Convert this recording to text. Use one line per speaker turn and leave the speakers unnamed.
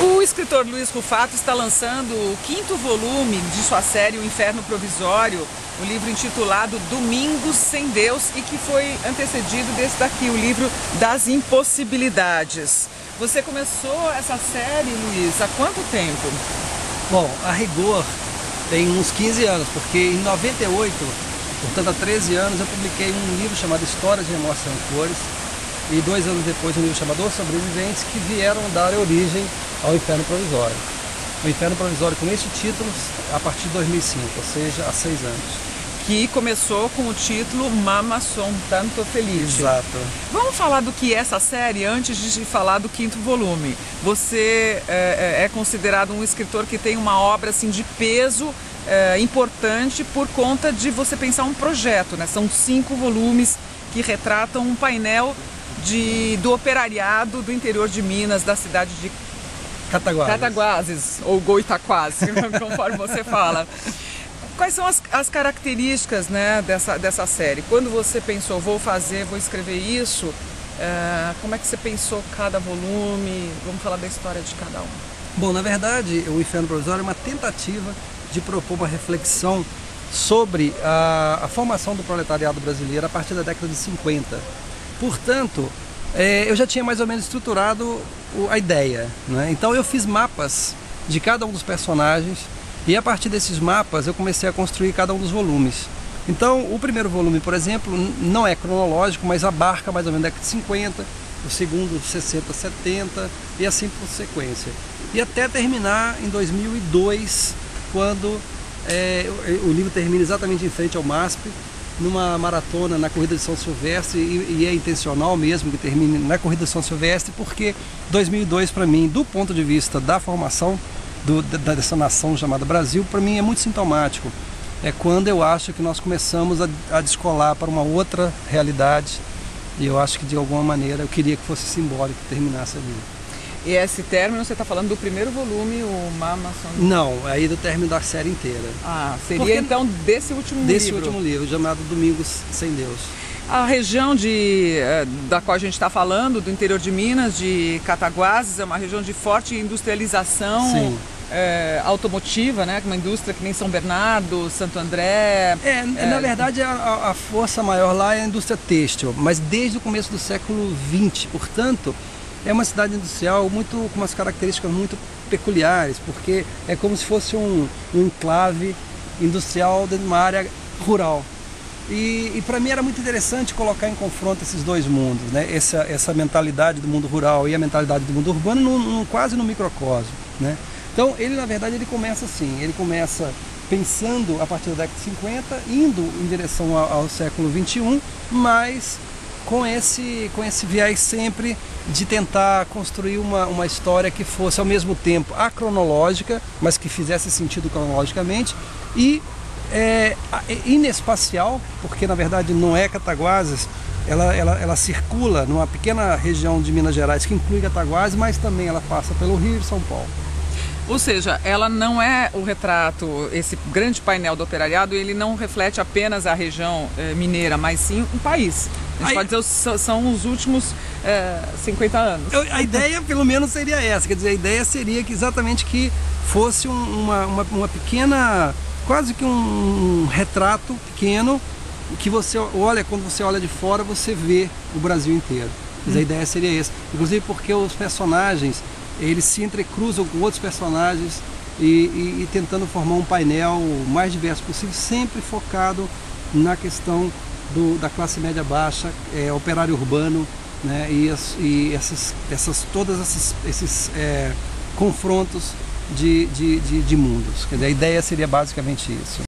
O escritor Luiz Rufato está lançando o 5º volume de sua série O Inferno Provisório, o livro intitulado Domingos Sem Deus e que foi antecedido desse daqui, o livro das impossibilidades. Você começou essa série, Luiz, há quanto tempo?
Bom, a rigor tem uns 15 anos, porque em 98, portanto há 13 anos, eu publiquei um livro chamado História de Remorso Sem Cores e 2 anos depois um livro chamado Os Sobreviventes, que vieram dar origem ao Inferno Provisório. O Inferno Provisório com este título a partir de 2005, ou seja, há 6 anos.
Que começou com o título Mamma Son Tanto Felice.
Exato.
Vamos falar do que é essa série antes de falar do 5º volume. Você é considerado um escritor que tem uma obra assim, de peso importante por conta de você pensar um projeto, né? São 5 volumes que retratam um painel do operariado do interior de Minas, da cidade de Cataguases, ou Goitaquazes, conforme você fala. Quais são as características, né, dessa série? Quando você pensou, vou escrever isso, como é que você pensou cada volume? Vamos falar da história de cada um.
Bom, na verdade, o Inferno Provisório é uma tentativa de propor uma reflexão sobre a formação do proletariado brasileiro a partir da década de 50. Portanto, eu já tinha mais ou menos estruturado a ideia, né? Então eu fiz mapas de cada um dos personagens e a partir desses mapas eu comecei a construir cada um dos volumes. Então o primeiro volume, por exemplo, não é cronológico, mas abarca mais ou menos a década de 50, o segundo 60, 70 e assim por sequência. E até terminar em 2002, quando o livro termina exatamente em frente ao MASP, numa maratona na Corrida de São Silvestre, e é intencional mesmo que termine na Corrida de São Silvestre, porque 2002 para mim, do ponto de vista da formação dessa nação chamada Brasil, para mim é muito sintomático. É quando eu acho que nós começamos a descolar para uma outra realidade, e eu acho que de alguma maneira eu queria que fosse simbólico que terminasse ali.
E esse término, você está falando do primeiro volume, o Mamma Son...
Não, aí do término da série inteira.
Ah, seria então desse último livro?
Desse último livro, chamado Domingos Sem Deus.
A região da qual a gente está falando, do interior de Minas, de Cataguases, é uma região de forte industrialização automotiva, né? Uma indústria que nem São Bernardo, Santo André...
Na verdade, a força maior lá é a indústria têxtil, mas desde o começo do século XX, portanto... É uma cidade industrial com umas características muito peculiares, porque é como se fosse um enclave industrial dentro de uma área rural. E para mim era muito interessante colocar em confronto esses dois mundos, né? Essa mentalidade do mundo rural e a mentalidade do mundo urbano quase no microcosmo, né? Então ele, na verdade, ele começa assim, ele começa pensando a partir da década de 50, indo em direção ao século XXI, mas com esse viés sempre de tentar construir uma história que fosse ao mesmo tempo acronológica, mas que fizesse sentido cronologicamente, e inespacial, porque na verdade não é Cataguases, ela circula numa pequena região de Minas Gerais que inclui Cataguases, mas também ela passa pelo Rio e São Paulo.
Ou seja, ela não é o retrato, esse grande painel do operariado, ele não reflete apenas a região mineira, mas sim um país. A gente pode dizer que são os últimos 50 anos.
A ideia, pelo menos, seria essa. Quer dizer, a ideia seria que exatamente que fosse uma pequena, quase que um retrato pequeno, que você olha, quando você olha de fora, você vê o Brasil inteiro. Mas a ideia seria essa. Inclusive porque os personagens, eles se entrecruzam com outros personagens e tentando formar um painel o mais diverso possível, sempre focado na questão da classe média baixa, operário urbano, né, e todos esses confrontos de mundos. Quer dizer, a ideia seria basicamente isso.